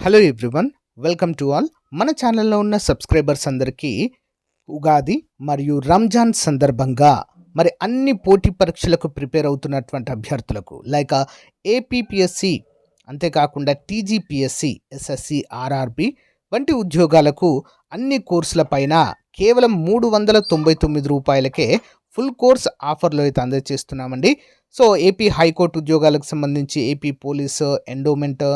Hello everyone, welcome to all. మన ఛానల్లో ఉన్న సబ్స్క్రైబర్స్ అందరికీ ఉగాది మరియు రంజాన్ సందర్భంగా మరి అన్ని పోటీ పరీక్షలకు ప్రిపేర్ అవుతున్నటువంటి అభ్యర్థులకు లైక్ ఏపీపీఎస్సి, అంతేకాకుండా టీజీపీఎస్సి, ఎస్ఎస్సి, ఆర్ఆర్బి వంటి ఉద్యోగాలకు అన్ని కోర్సుల పైన కేవలం 399 రూపాయలకే ఫుల్ కోర్స్ ఆఫర్లో అయితే అందజేస్తున్నామండి. సో ఏపీ హైకోర్టు ఉద్యోగాలకు సంబంధించి AP police, endowment,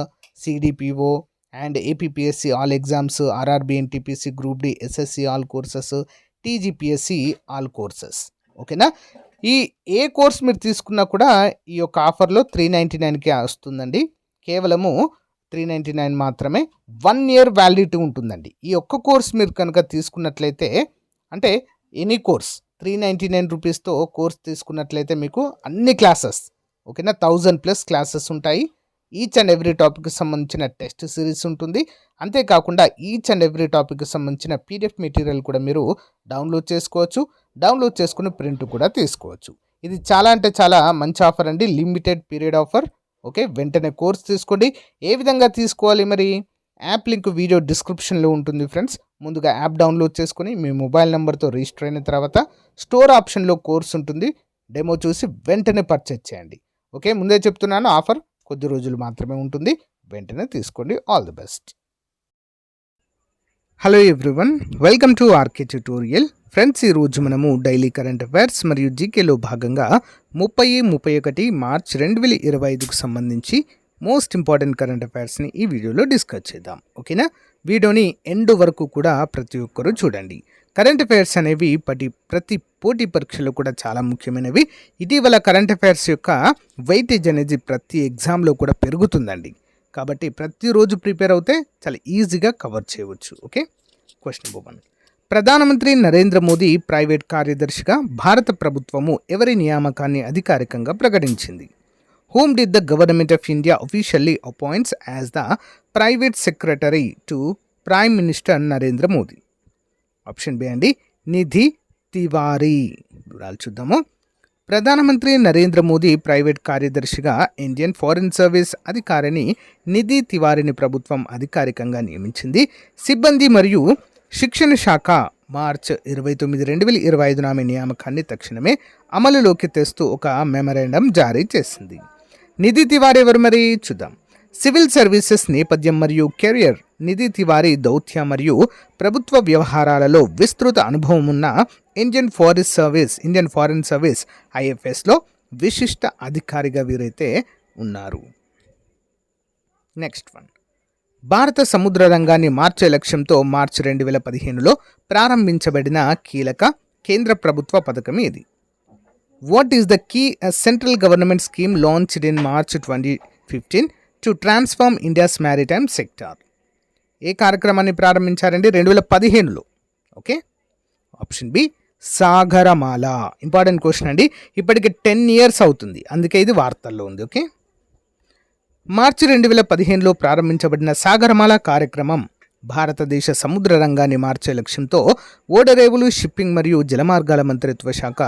CDPO and APPSC all exams, RRB, NTPC, group D, SSC all courses, TGPSC all courses. ఓకేనా? ఈ ఏ కోర్స్ మీరు తీసుకున్నా కూడా ఈ యొక్క ఆఫర్లో 399కే వస్తుందండి. కేవలము 399 మాత్రమే. 1 ఇయర్ వ్యాలిడిటీ ఉంటుందండి. ఈ ఒక్క కోర్స్ మీరు కనుక తీసుకున్నట్లయితే, అంటే ఎనీ కోర్స్ 399 రూపీస్తో కోర్స్ తీసుకున్నట్లయితే మీకు అన్ని క్లాసెస్, ఓకేనా, 1000+ క్లాసెస్ ఉంటాయి. ఈచ్ అండ్ ఎవ్రీ టాపిక్కి సంబంధించిన టెస్ట్ సిరీస్ ఉంటుంది. అంతేకాకుండా ఈచ్ అండ్ ఎవ్రీ టాపిక్కి సంబంధించిన పీడిఎఫ్ మెటీరియల్ కూడా మీరు డౌన్లోడ్ చేసుకోవచ్చు. డౌన్లోడ్ చేసుకుని ప్రింట్ కూడా తీసుకోవచ్చు. ఇది చాలా అంటే చాలా మంచి ఆఫర్ అండి, లిమిటెడ్ పీరియడ్ ఆఫర్. ఓకే, వెంటనే కోర్స్ తీసుకోండి. ఏ విధంగా తీసుకోవాలి మరి? యాప్ లింక్ వీడియో డిస్క్రిప్షన్లో ఉంటుంది ఫ్రెండ్స్. ముందుగా యాప్ డౌన్లోడ్ చేసుకుని మీ మొబైల్ నెంబర్తో రిజిస్టర్ అయిన తర్వాత స్టోర్ ఆప్షన్లో కోర్స్ ఉంటుంది. డెమో చూసి వెంటనే పర్చేజ్ చేయండి. ఓకే, ముందే చెప్తున్నాను, ఆఫర్ కొద్ది రోజులు మాత్రమే ఉంటుంది. వెంటనే తీసుకోండి. All the best. Hello everyone, welcome to RK tutorial. Friends, ఈరోజు మనము డైలీ కరెంట్ అఫైర్స్ మరియు జీకేలో భాగంగా 30-31 మార్చ్ 2025కు సంబంధించి మోస్ట్ ఇంపార్టెంట్ కరెంట్ అఫైర్స్ని ఈ వీడియోలో డిస్కస్ చేద్దాం. ఓకేనా? వీడియోని ఎండ్ వరకు కూడా ప్రతి ఒక్కరూ చూడండి. కరెంట్ అఫైర్స్ అనేవి ప్రతి పోటీ పరీక్షలో కూడా చాలా ముఖ్యమైనవి. ఇటీవల కరెంట్ అఫైర్స్ యొక్క వెయిటేజ్ అనేది ప్రతి ఎగ్జామ్లో కూడా పెరుగుతుందండి. కాబట్టి ప్రతిరోజు ప్రిపేర్ అవుతే చాలా ఈజీగా కవర్ చేయవచ్చు. Okay, question number 1. ప్రధానమంత్రి నరేంద్ర మోదీ ప్రైవేట్ కార్యదర్శిగా భారత ప్రభుత్వము ఎవరి నియామకాన్ని అధికారికంగా ప్రకటించింది? Whom did the government of India officially appoints as the private secretary to Prime Minister Narendra Modi? Option B అండి, నిధి తివారీ. వివరాలు చూద్దాము. ప్రధానమంత్రి నరేంద్ర మోదీ ప్రైవేట్ కార్యదర్శిగా ఇండియన్ ఫారిన్ సర్వీస్ అధికారిని నిధి తివారీని ప్రభుత్వం అధికారికంగా నియమించింది. సిబ్బంది మరియు శిక్షణ శాఖ మార్చ్ 29, 2025 ఆమె నియామకాన్ని తక్షణమే అమలులోకి తెస్తూ ఒక మెమరాండం జారీ చేసింది. నిధి తివారీ ఎవరు మరి? చూద్దాం. సివిల్ సర్వీసెస్ నేపథ్యం మరియు కెరియర్. నిధి తివారీ దౌత్య మరియు ప్రభుత్వ వ్యవహారాలలో విస్తృత అనుభవం ఉన్న ఇండియన్ ఫారిన్ సర్వీస్ ఐఎఫ్ఎస్లో విశిష్ట అధికారిగా వీరైతే ఉన్నారు. Next one. భారత సముద్ర రంగాన్ని మార్చే లక్ష్యంతో మార్చి 2015లో ప్రారంభించబడిన కీలక కేంద్ర ప్రభుత్వ పథకం ఇది. What is the key central government scheme launched in March 2015 to transform India's maritime sector? ఏ కార్యక్రమాన్ని ప్రారంభించారండి 2015లో? Okay, option B Sagarmala. Important question అండి, ఇప్పటికి 10 years అవుతుంది, అందుకే ఇది వార్తల్లో ఉంది. ఓకే, మార్చి 2015లో ప్రారంభించబడిన సాగరమాల కార్యక్రమం భారతదేశ సముద్ర రంగాన్ని మార్చే లక్ష్యంతో ఓడరేవులు, షిప్పింగ్ మరియు జలమార్గాల మంత్రిత్వ శాఖ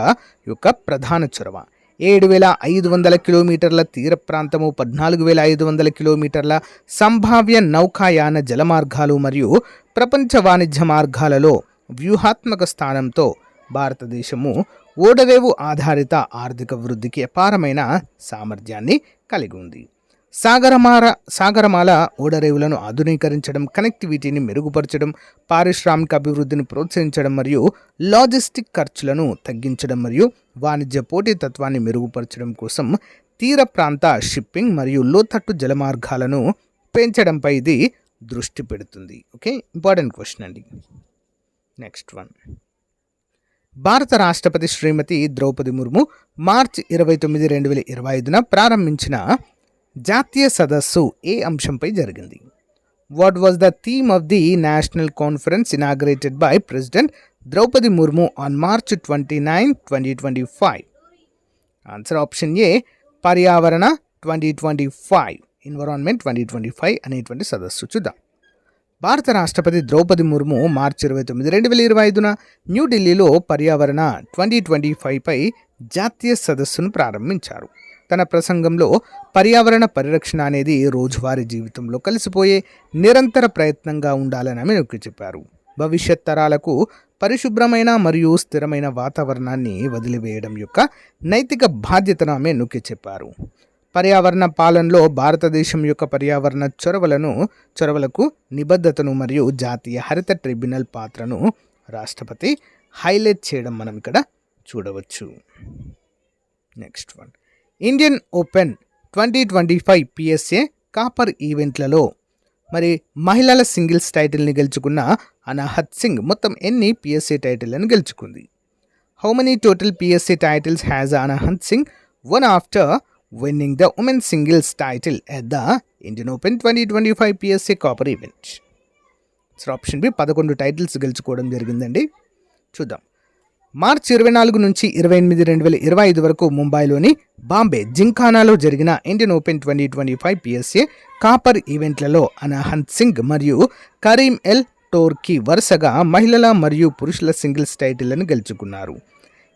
యొక్క ప్రధాన చొరవ. 7,500 కిలోమీటర్ల తీర ప్రాంతము, 14,500 కిలోమీటర్ల సంభావ్య నౌకాయాన జలమార్గాలు మరియు ప్రపంచ వాణిజ్య మార్గాలలో వ్యూహాత్మక స్థానంతో భారతదేశము ఓడరేవు ఆధారిత ఆర్థిక వృద్ధికి అపారమైన సామర్థ్యాన్ని కలిగి ఉంది. సాగరమాల ఓడరేవులను ఆధునీకరించడం, కనెక్టివిటీని మెరుగుపరచడం, పారిశ్రామిక అభివృద్ధిని ప్రోత్సహించడం మరియు లాజిస్టిక్ ఖర్చులను తగ్గించడం మరియు వాణిజ్య పోటీతత్వాన్ని మెరుగుపరచడం కోసం తీర ప్రాంత షిప్పింగ్ మరియు లోతట్టు జలమార్గాలను పెంచడంపై ఇది దృష్టి పెడుతుంది. ఓకే, ఇంపార్టెంట్ క్వశ్చన్ అండి. Next one. భారత రాష్ట్రపతి శ్రీమతి ద్రౌపది ముర్ము మార్చి 29, 2025 ప్రారంభించిన జాతీయ సదస్సు ఏ అంశంపై జరిగింది? What was the theme of the national conference inaugurated by president Droupadi Murmu on March 29, 2025? Answer option A, పర్యావరణ 2025, ఎన్విరాన్మెంట్ 2025 అనేటువంటి సదస్సు. చూద్దాం. భారత రాష్ట్రపతి ద్రౌపది ముర్ము మార్చి 29, 2025 న్యూఢిల్లీలో పర్యావరణ 2025పై జాతీయ సదస్సును ప్రారంభించారు. తన ప్రసంగంలో పర్యావరణ పరిరక్షణ అనేది రోజువారీ జీవితంలో కలిసిపోయే నిరంతర ప్రయత్నంగా ఉండాలని ఆమె నొక్కి చెప్పారు. భవిష్యత్ తరాలకు పరిశుభ్రమైన మరియు స్థిరమైన వాతావరణాన్ని వదిలివేయడం యొక్క నైతిక బాధ్యతను ఆమె నొక్కి చెప్పారు. పర్యావరణ పాలనలో భారతదేశం యొక్క పర్యావరణ చొరవలకు నిబద్ధతను మరియు జాతీయ హరిత ట్రిబ్యునల్ పాత్రను రాష్ట్రపతి హైలైట్ చేయడం మనం ఇక్కడ చూడవచ్చు. Next one, Indian Open 2025 PSA copper ఈవెంట్లలో మరి మహిళల సింగిల్స్ టైటిల్ని గెలుచుకున్న అనాహత్ సింగ్ మొత్తం ఎన్ని పిఎస్ఏ టైటిల్లను గెలుచుకుంది? How many total PSA titles has Anahat Singh won after winning the women singles title at the Indian Open 2025 PSA copper event? So option B 11 titles గెలుచుకోవడం జరిగిందండి. చూద్దాం. మార్చి 24 నుంచి 28, 2025 వరకు ముంబైలోని బాంబే జింఖానాలో జరిగిన ఇండియన్ ఓపెన్ 2025 పిఎస్ఏ కాపర్ ఈవెంట్లలో అనాహత్ సింగ్ మరియు కరీం ఎల్ టోర్కీ వరుసగా మహిళల మరియు పురుషుల సింగిల్స్ టైటిళ్లను గెలుచుకున్నారు.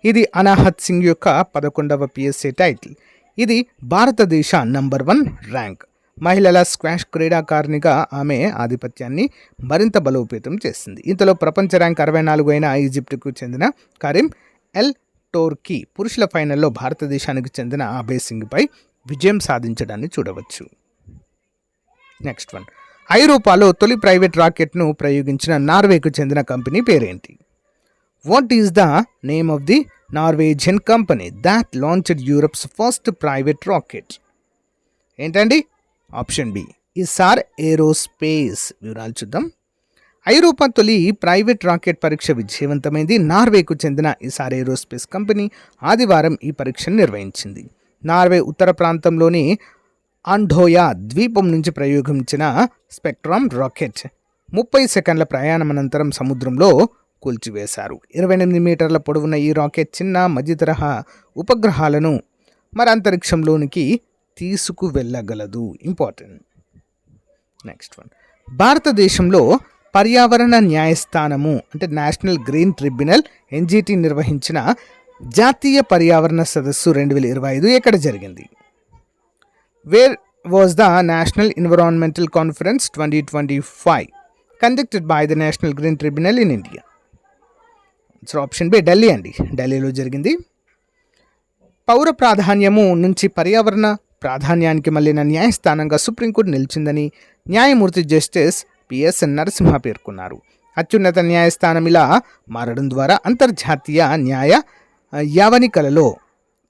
ఇది అనాహత్ సింగ్ యొక్క 11వ పిఎస్ఏ టైటిల్. ఇది భారతదేశ నంబర్ 1 ర్యాంక్. మహిళల స్క్వాష్ క్రీడాకారిణిగా ఆమె ఆధిపత్యాన్ని మరింత బలోపేతం చేసింది. ఇంతలో ప్రపంచ ర్యాంక్ 64 అయిన ఈజిప్టుకు చెందిన కరీం ఎల్ టోర్కీ పురుషుల ఫైనల్లో భారతదేశానికి చెందిన ఆబే సింగ్పై విజయం సాధించడాన్ని చూడవచ్చు. నెక్స్ట్ వన్, ఐరోపాలో తొలి ప్రైవేట్ రాకెట్ను ప్రయోగించిన నార్వేకు చెందిన కంపెనీ పేరేంటి? What is the name of the Norwegian company that launched Europe's first private rocket? ఏంటండి? Option B Isar Aerospace. వివరాలు చూద్దాం. ఐరోపా తొలి ప్రైవేట్ రాకెట్ పరీక్ష విజయవంతమైంది. నార్వేకు చెందిన ఇసార్ ఏరోస్పేస్ కంపెనీ ఆదివారం ఈ పరీక్షను నిర్వహించింది. నార్వే ఉత్తర ప్రాంతంలోని ఆండోయా ద్వీపం నుంచి ప్రయోగించిన స్పెక్ట్రమ్ రాకెట్ 30 సెకండ్ల ప్రయాణం అనంతరం సముద్రంలో కూల్చివేశారు. 28 మీటర్ల పొడవున ఈ రాకెట్ చిన్న మధ్య తరహా ఉపగ్రహాలను మరి అంతరిక్షంలోనికి తీసుకువెళ్ళగలదు. ఇంపార్టెంట్. నెక్స్ట్ వన్, భారతదేశంలో పర్యావరణ న్యాయస్థానము అంటే నేషనల్ గ్రీన్ ట్రిబ్యునల్ ఎన్జిటి నిర్వహించిన జాతీయ పర్యావరణ సదస్సు 2025 ఎక్కడ జరిగింది? Where was the national environmental conference 2025 conducted by the national green tribunal in India? So option B Delhi అండి. ఢిల్లీలో జరిగింది. పౌర ప్రాధాన్యము నుంచి పర్యావరణ ప్రాధాన్యానికి మళ్ళిన న్యాయస్థానంగా సుప్రీంకోర్టు నిలిచిందని న్యాయమూర్తి జస్టిస్ పిఎస్ నరసింహ పేర్కొన్నారు. అత్యున్నత న్యాయస్థానం ఇలా మారడం ద్వారా అంతర్జాతీయ న్యాయ యావనికలలో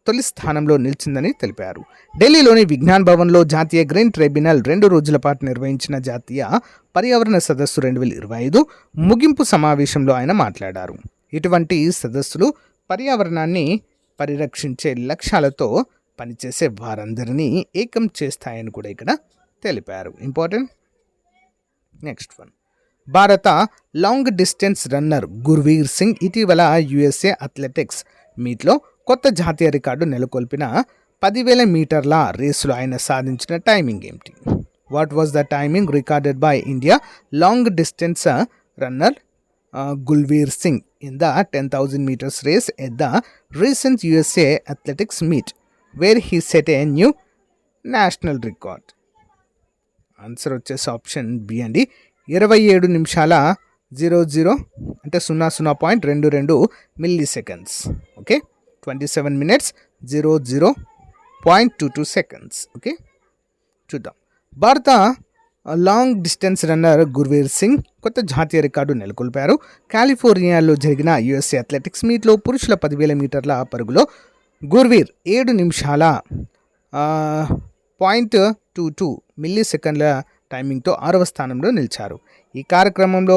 తొలి స్థానంలో నిలిచిందని తెలిపారు. ఢిల్లీలోని విజ్ఞాన్ భవన్లో జాతీయ గ్రీన్ ట్రిబ్యునల్ 2 రోజుల పాటు నిర్వహించిన జాతీయ పర్యావరణ సదస్సు 2025 ముగింపు సమావేశంలో ఆయన మాట్లాడారు. ఇటువంటి సదస్సులు పర్యావరణాన్ని పరిరక్షించే లక్ష్యాలతో పనిచేసే వారందరినీ ఏకం చేస్తాయని కూడా ఇక్కడ తెలిపారు. ఇంపార్టెంట్. నెక్స్ట్ వన్, భారత long distance runner Gurvir Singh ఇటీవల యుఎస్ఏ అథ్లెటిక్స్ మీట్లో కొత్త జాతీయ రికార్డు నెలకొల్పిన 10,000 మీటర్ల రేసులో ఆయన సాధించిన టైమింగ్ ఏమిటి? What was the timing recorded by India long distance runner Gulveer Singh in the 10,000 meters race at the recent USA Athletics meet, where he set a new national record? Answer వచ్చేసి option B అండి. 27 నిమిషాల 00 అంటే 00.22 milli seconds. Okay, 27 minutes 00.22 seconds. Okay, చూద్దాం. భారత long distance runner Gurvir Singh కొత్త జాతీయ record నెలకొల్పారు. కాలిఫోర్నియాలో జరిగిన యుఎస్ఏ అథ్లెటిక్స్ మీట్లో పురుషుల 10,000 మీటర్ల పరుగులో గుర్వీర్ 7 నిమిషాల 0.22 మిల్లీ సెకండ్ల టైమింగ్తో 6వ స్థానంలో నిలిచారు. ఈ కార్యక్రమంలో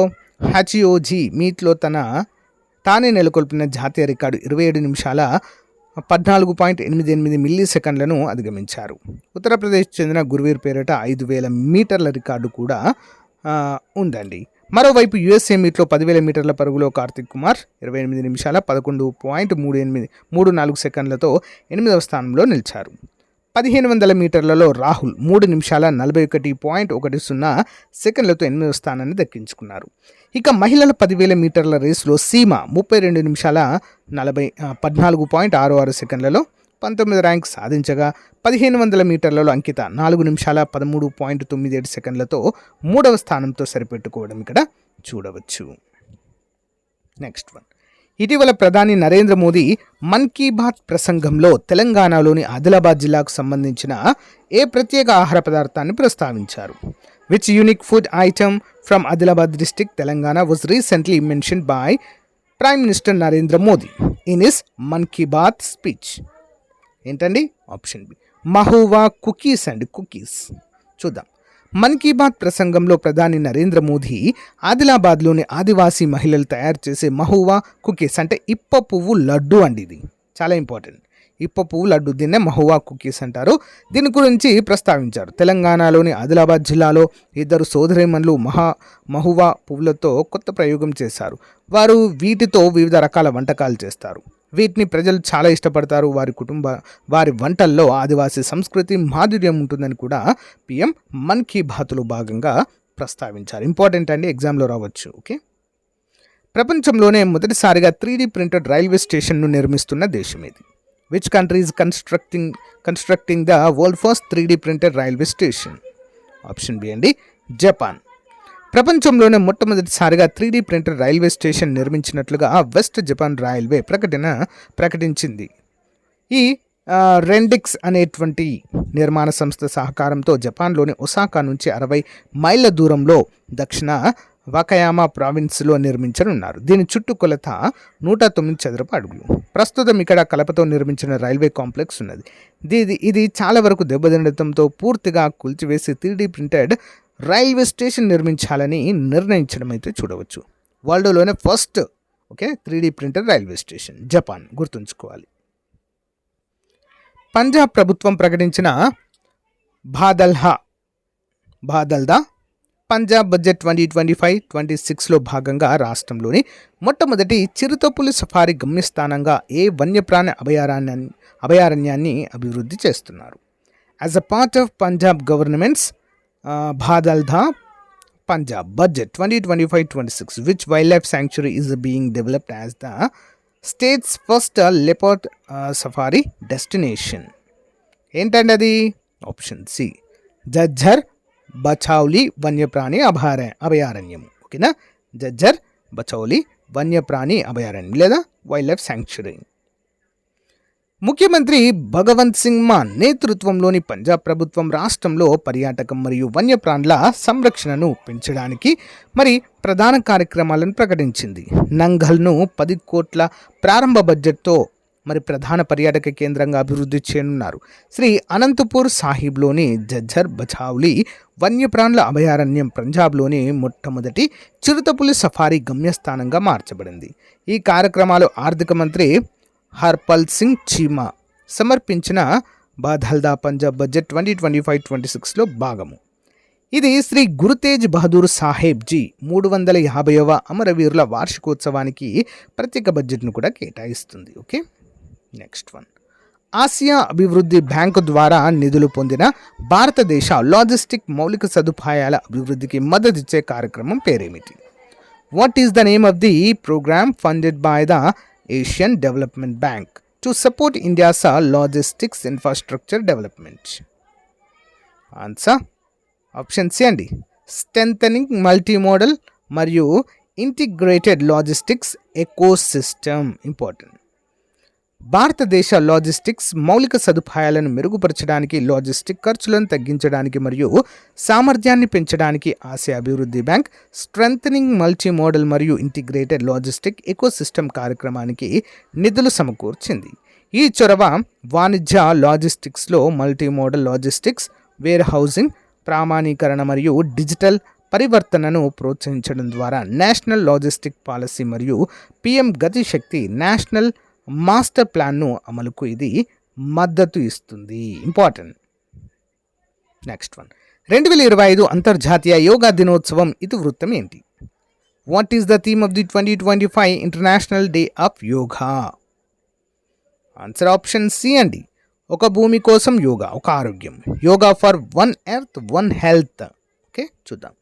హచియోజీ మీట్లో తానే నెలకొల్పిన జాతీయ రికార్డు 27 నిమిషాల 14.88 మిల్లీ సెకండ్లను అధిగమించారు. ఉత్తరప్రదేశ్ చెందిన గుర్వీర్ పేరిట 5,000 మీటర్ల రికార్డు కూడా ఉందండి. మరోవైపు యుఎస్ఏ మీట్లో 10,000 మీటర్ల పరుగులో కార్తిక్ కుమార్ 28 నిమిషాల 11.34 సెకండ్లతో 8వ స్థానంలో నిలిచారు. 1,500 మీటర్లలో రాహుల్ 3 నిమిషాల 41.10 సెకండ్లతో 8వ స్థానాన్ని దక్కించుకున్నారు. ఇక మహిళల 10,000 మీటర్ల రేసులో సీమ 32 నిమిషాల 14.66 సెకండ్లలో 19 ర్యాంక్ సాధించగా 1500 మీటర్లలో అంకిత 4 నిమిషాల 13.97 సెకండ్లతో 3వ స్థానంతో సరిపెట్టుకోవడం ఇక్కడ చూడవచ్చు. నెక్స్ట్ వన్, ఇటీవల ప్రధాని నరేంద్ర మోదీ మన్ కీ బాత్ ప్రసంగంలో తెలంగాణలోని ఆదిలాబాద్ జిల్లాకు సంబంధించిన ఏ ప్రత్యేక ఆహార పదార్థాన్ని ప్రస్తావించారు? Which unique food item from Adilabad district Telangana was recently mentioned by prime minister Narendra Modi in his Mann Ki Baat speech? ఏంటండి? ఆప్షన్ బి మహువా కుకీస్ అండి, కుకీస్. చూద్దాం. మన్ కీ బాత్ ప్రసంగంలో ప్రధాని నరేంద్ర మోదీ ఆదిలాబాద్లోని ఆదివాసీ మహిళలు తయారు చేసే మహువా కుకీస్ అంటే ఇప్ప పువ్వు లడ్డు అండి. ఇది చాలా ఇంపార్టెంట్. ఇప్ప పువ్వు లడ్డు, దీన్నే మహువా కుకీస్ అంటారు. దీని గురించి ప్రస్తావించారు. తెలంగాణలోని ఆదిలాబాద్ జిల్లాలో 2 సోదరీమణులు మహువా పువ్వులతో కొత్త ప్రయోగం చేశారు. వారు వీటితో వివిధ రకాల వంటకాలు చేస్తారు. వీటిని ప్రజలు చాలా ఇష్టపడతారు. వారి వంటల్లో ఆదివాసీ సంస్కృతి మాధుర్యం ఉంటుందని కూడా పిఎం మన్ కీ బాత్లో భాగంగా ప్రస్తావించారు. ఇంపార్టెంట్ అండి, ఎగ్జామ్లో రావచ్చు. ఓకే. ప్రపంచంలోనే మొదటిసారిగా 3D ప్రింటెడ్ రైల్వే స్టేషన్ను నిర్మిస్తున్న దేశం ఇది? Which country is constructing the world first 3D printed railway station? Option B అండి, జపాన్. ప్రపంచంలోనే మొట్టమొదటిసారిగా 3D ప్రింటెడ్ రైల్వే స్టేషన్ నిర్మించినట్లుగా వెస్ట్ జపాన్ రైల్వే ప్రకటించింది. ఈ రెండిక్స్ అనేటువంటి నిర్మాణ సంస్థ సహకారంతో జపాన్లోని ఒసాకా నుంచి 60 మైళ్ళ దూరంలో దక్షిణ వకయామా ప్రావిన్స్లో నిర్మించనున్నారు. దీని చుట్టుకొలత 109 చదరపు అడుగులు. ప్రస్తుతం ఇక్కడ కలపతో నిర్మించిన రైల్వే కాంప్లెక్స్ ఉన్నది. ఇది చాలా వరకు దెబ్బతినడంతో పూర్తిగా కూల్చివేసి 3D ప్రింటెడ్ రైల్వే స్టేషన్ నిర్మించాలని నిర్ణయించడం అయితే చూడవచ్చు. వరల్డ్లోనే first 3D printed railway station Japan, గుర్తుంచుకోవాలి. పంజాబ్ ప్రభుత్వం ప్రకటించిన బాదల్దా పంజాబ్ బడ్జెట్ 2025-26లో భాగంగా రాష్ట్రంలోని మొట్టమొదటి చిరుతపులి సఫారీ గమ్యస్థానంగా ఏ వన్యప్రాణి అభయారణ్యాన్ని అభివృద్ధి చేస్తున్నారు? As a part of Punjab government's బాదల్దా Punjab budget 2025-26, which wildlife sanctuary is being developed as the state's first leopard safari destination? ఏంటండి అది? ఆప్షన్ సి జజ్జర్ బచౌలి వన్యప్రాణి అభయారణ్యం. ఓకేనా? జజ్జర్ బచౌలి వన్యప్రాణి అభయారణ్యం లేదా వైల్డ్ లైఫ్ శాంక్చురీ. ముఖ్యమంత్రి భగవంత్ సింగ్ మాన్ నేతృత్వంలోని పంజాబ్ ప్రభుత్వం రాష్ట్రంలో పర్యాటకం మరియు వన్యప్రాణుల సంరక్షణను పెంచడానికి ప్రధాన కార్యక్రమాలను ప్రకటించింది. నంగల్ను 10 కోట్ల ప్రారంభ బడ్జెట్తో ప్రధాన పర్యాటక కేంద్రంగా అభివృద్ధి చేయనున్నారు. శ్రీ అనంతపూర్ సాహిబ్లోని జజ్జర్ బచావ్లీ వన్యప్రాణుల అభయారణ్యం పంజాబ్లోని మొట్టమొదటి చిరుతపులి సఫారీ గమ్యస్థానంగా మార్చబడింది. ఈ కార్యక్రమాలు ఆర్థిక మంత్రి హర్పల్ సింగ్ చీమా సమర్పించిన బాదల్దా పంజాబ్ బడ్జెట్ 2025-26లో భాగము. ఇది శ్రీ గురుతేజ్ బహదూర్ సాహెబ్ జీ 350వ అమరవీరుల వార్షికోత్సవానికి ప్రత్యేక బడ్జెట్ను కూడా కేటాయిస్తుంది. ఓకే. నెక్స్ట్ వన్, ఆసియా అభివృద్ధి బ్యాంకు ద్వారా నిధులు పొందిన భారతదేశ లాజిస్టిక్ మౌలిక సదుపాయాల అభివృద్ధికి మద్దతిచ్చే కార్యక్రమం పేరేమిటి? What is the name of the programme funded by the Asian development bank to support India's logistics infrastructure development? Answer option C అండి, స్ట్రెంథనింగ్ మల్టీ మోడల్ మరియు ఇంటిగ్రేటెడ్ లాజిస్టిక్స్ ఎకోసిస్టమ్. ఇంపార్టెంట్. భారతదేశ లాజిస్టిక్స్ మౌలిక సదుపాయాలను మెరుగుపరచడానికి, లాజిస్టిక్ ఖర్చులను తగ్గించడానికి మరియు సామర్థ్యాన్ని పెంచడానికి ఆసియా అభివృద్ధి బ్యాంక్ స్ట్రెంథనింగ్ మల్టీ మోడల్ మరియు ఇంటిగ్రేటెడ్ లాజిస్టిక్ ఎకోసిస్టమ్ కార్యక్రమానికి నిధులు సమకూర్చింది. ఈ చొరవ వాణిజ్య లాజిస్టిక్స్లో multi modal logistics, warehousing, ప్రామాణీకరణ మరియు డిజిటల్ పరివర్తనను ప్రోత్సహించడం ద్వారా నేషనల్ లాజిస్టిక్ పాలసీ మరియు PM Gati Shakti national master ప్లాన్ను అమలుకు ఇది మద్దతు ఇస్తుంది. ఇంపార్టెంట్. నెక్స్ట్ వన్, 2025 అంతర్జాతీయ యోగా దినోత్సవం ఇతివృత్తం ఏంటి? What is the theme of the 2025 international day of yoga? Answer option C అండి, ఒక భూమి కోసం యోగా, ఒక ఆరోగ్యం. Yoga for one earth one health. Okay, చూద్దాం.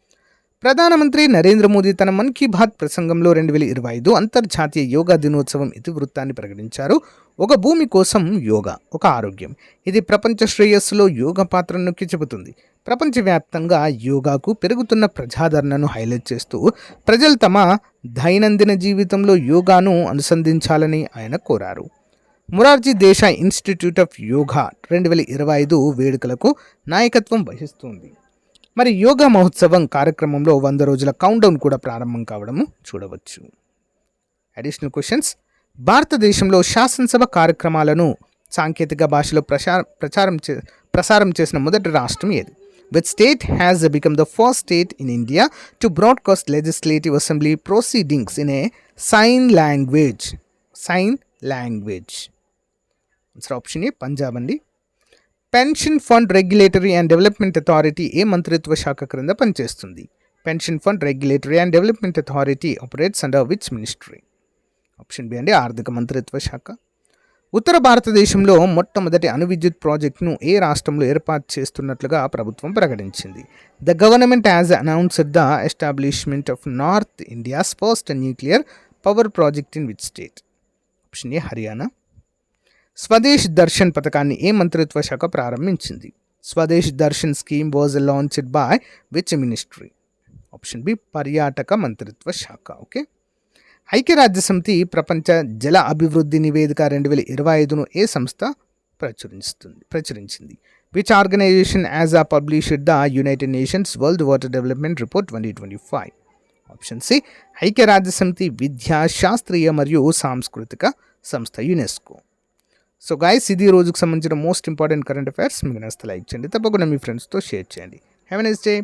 ప్రధానమంత్రి నరేంద్ర మోదీ తన మన్ కీ బాత్ ప్రసంగంలో 2025 అంతర్జాతీయ యోగా దినోత్సవం ఇతివృత్తాన్ని ప్రకటించారు. ఒక భూమి కోసం యోగా, ఒక ఆరోగ్యం. ఇది ప్రపంచ శ్రేయస్సులో యోగా పాత్రను నొక్కి చెబుతుంది. ప్రపంచవ్యాప్తంగా యోగాకు పెరుగుతున్న ప్రజాదరణను హైలైట్ చేస్తూ ప్రజలు తమ దైనందిన జీవితంలో యోగాను అనుసంధించాలని ఆయన కోరారు. మొరార్జీ దేశాయ్ ఇన్స్టిట్యూట్ ఆఫ్ యోగా 2025 వేడుకలకు నాయకత్వం వహిస్తుంది. మరి యోగా మహోత్సవం కార్యక్రమంలో 100 రోజుల కౌంట్డౌన్ కూడా ప్రారంభం కావడము చూడవచ్చు. Additional questions. భారతదేశంలో శాసనసభ కార్యక్రమాలను సాంకేతిక భాషలో ప్రసారం చేసిన మొదటి రాష్ట్రం ఏది? Which state has become the first state in India to broadcast legislative assembly proceedings in a sign language? Answer option A, Punjab అండి. Pension fund regulatory and development authority ఏ మంత్రిత్వ శాఖ క్రింద పనిచేస్తుంది? Pension fund regulatory and development authority operates under which ministry? Option B అండి, ఆర్థిక మంత్రిత్వ శాఖ. ఉత్తర భారతదేశంలో మొట్టమొదటి అణు విద్యుత్ ప్రాజెక్టును ఏ రాష్ట్రంలో ఏర్పాటు చేస్తున్నట్లుగా ప్రభుత్వం ప్రకటించింది? The government has announced the establishment of north India's first nuclear power project in which state? Option A, Haryana. Swadesh Darshan పథకాన్ని ఏ మంత్రిత్వ శాఖ ప్రారంభించింది? Swadesh Darshan scheme was launched by which ministry? Option B, పర్యాటక మంత్రిత్వ శాఖ. ఓకే. ఐక్యరాజ్య సమితి ప్రపంచ జల అభివృద్ధి నివేదిక 2025ను ఏ సంస్థ ప్రచురించింది? Which organization has uh published the united nations world water development report 2025? Option C, ఐక్యరాజ్య సమితి విద్యా, శాస్త్రీయ మరియు సాంస్కృతిక సంస్థ యునెస్కో. సో గైస్, ఇది రోజుకు సంబంధించిన మోస్ట్ ఇంపార్టెంట్ కరెంట్ అఫైర్స్. మీకు నచ్చితే లైక్ చేయండి, తప్పకుండా మీ ఫ్రెండ్స్తో షేర్ చేయండి. Have a nice day.